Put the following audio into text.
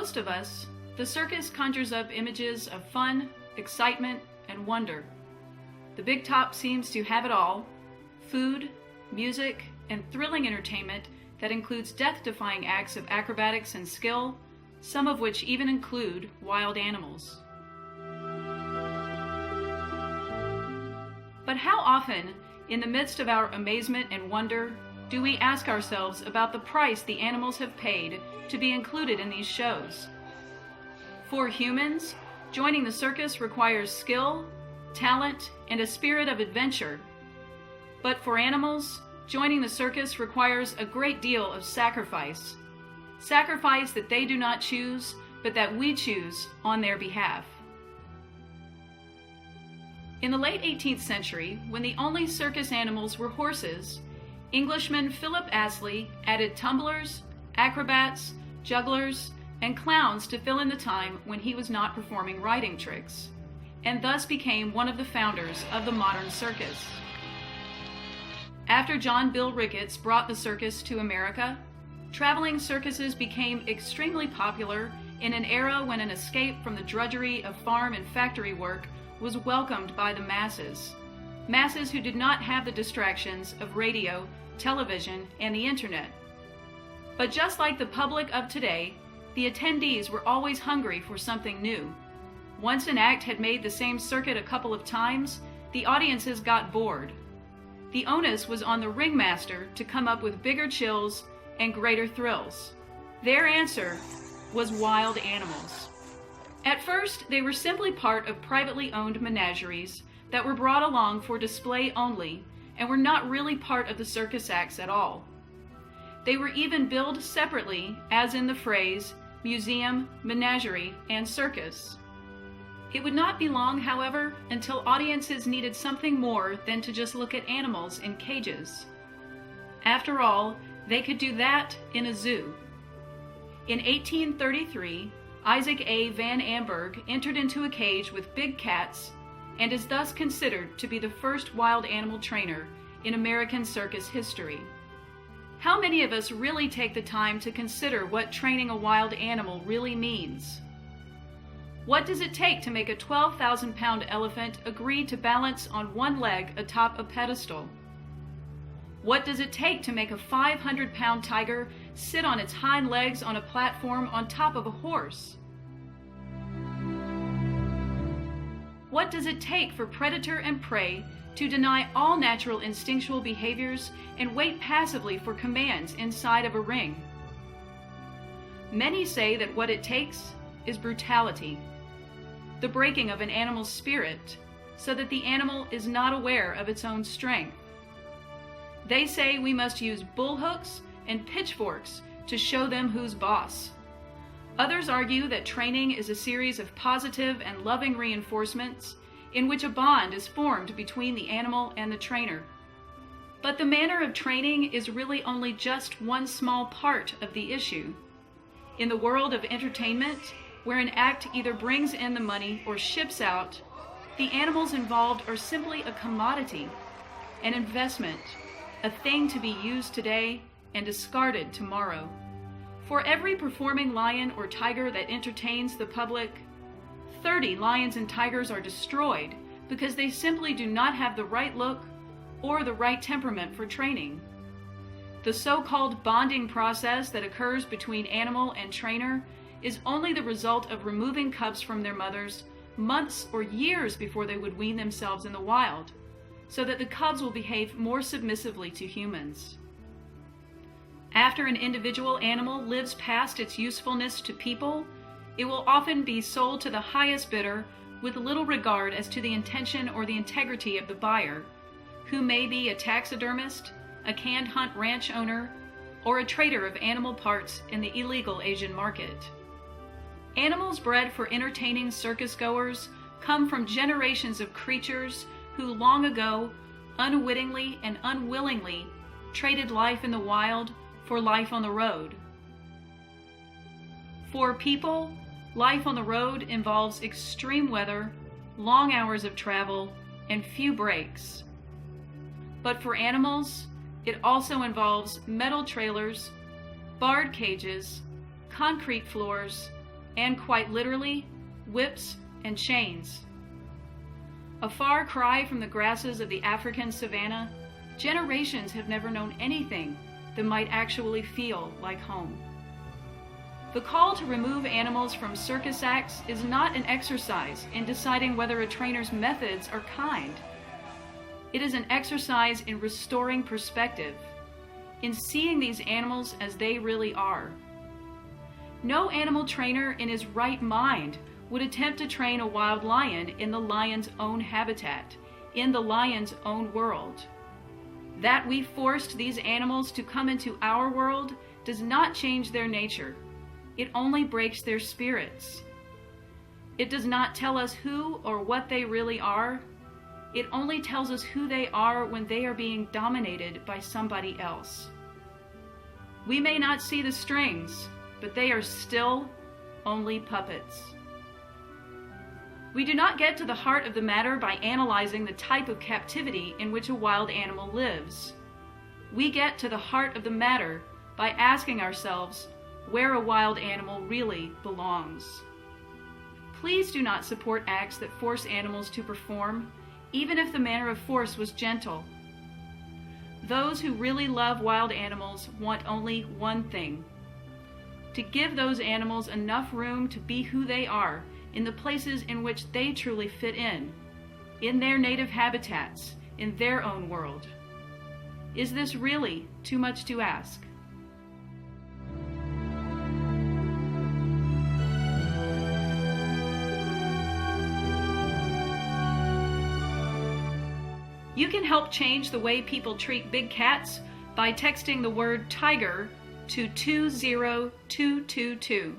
most of us, the circus conjures up images of fun, excitement, and wonder. The big top seems to have it all: food, music, and thrilling entertainment that includes death-defying acts of acrobatics and skill, some of which even include wild animals. But how often, in the midst of our amazement and wonder, do we ask ourselves about the price the animals have paid to be included in these shows? For humans, joining the circus requires skill, talent, and a spirit of adventure. But for animals, joining the circus requires a great deal of sacrifice. Sacrifice that they do not choose, but that we choose on their behalf. In the late 18th century, when the only circus animals were horses, Englishman Philip Astley added tumblers, acrobats, jugglers, and clowns to fill in the time when he was not performing riding tricks, and thus became one of the founders of the modern circus. After John Bill Ricketts brought the circus to America, traveling circuses became extremely popular in an era when an escape from the drudgery of farm and factory work was welcomed by the masses who did not have the distractions of radio, television, and the internet. But just like the public of today, the attendees were always hungry for something new. Once an act had made the same circuit a couple of times, the audiences got bored. The onus was on the ringmaster to come up with bigger chills and greater thrills. Their answer was wild animals. At first, they were simply part of privately owned menageries that were brought along for display only and were not really part of the circus acts at all. They were even billed separately, as in the phrase museum, menagerie, and circus. It would not be long, however, until audiences needed something more than to just look at animals in cages. After all, they could do that in a zoo. In 1833, Isaac A. Van Amberg entered into a cage with big cats and is thus considered to be the first wild animal trainer in American circus history. How many of us really take the time to consider what training a wild animal really means? What does it take to make a 12,000-pound elephant agree to balance on one leg atop a pedestal? What does it take to make a 500-pound tiger sit on its hind legs on a platform on top of a horse? What does it take for predator and prey to deny all natural instinctual behaviors and wait passively for commands inside of a ring? Many say that what it takes is brutality, the breaking of an animal's spirit so that the animal is not aware of its own strength. They say we must use bullhooks and pitchforks to show them who's boss. Others argue that training is a series of positive and loving reinforcements in which a bond is formed between the animal and the trainer. But the manner of training is really only just one small part of the issue. In the world of entertainment, where an act either brings in the money or ships out, the animals involved are simply a commodity, an investment, a thing to be used today and discarded tomorrow. For every performing lion or tiger that entertains the public, 30 lions and tigers are destroyed because they simply do not have the right look or the right temperament for training. The so-called bonding process that occurs between animal and trainer is only the result of removing cubs from their mothers months or years before they would wean themselves in the wild, so that the cubs will behave more submissively to humans. After an individual animal lives past its usefulness to people, it will often be sold to the highest bidder with little regard as to the intention or the integrity of the buyer, who may be a taxidermist, a canned hunt ranch owner, or a trader of animal parts in the illegal Asian market. Animals bred for entertaining circus goers come from generations of creatures who long ago, unwittingly and unwillingly, traded life in the wild for life on the road. For people, life on the road involves extreme weather, long hours of travel, and few breaks. But for animals, it also involves metal trailers, barred cages, concrete floors, and quite literally, whips and chains. A far cry from the grasses of the African savanna, generations have never known anything that might actually feel like home. The call to remove animals from circus acts is not an exercise in deciding whether a trainer's methods are kind. It is an exercise in restoring perspective, in seeing these animals as they really are. No animal trainer in his right mind would attempt to train a wild lion in the lion's own habitat, in the lion's own world. That we forced these animals to come into our world does not change their nature. It only breaks their spirits. It does not tell us who or what they really are. It only tells us who they are when they are being dominated by somebody else. We may not see the strings, but they are still only puppets. We do not get to the heart of the matter by analyzing the type of captivity in which a wild animal lives. We get to the heart of the matter by asking ourselves where a wild animal really belongs. Please do not support acts that force animals to perform, even if the manner of force was gentle. Those who really love wild animals want only one thing: to give those animals enough room to be who they are in the places in which they truly fit in their native habitats, in their own world. Is this really too much to ask? You can help change the way people treat big cats by texting the word tiger to 20222.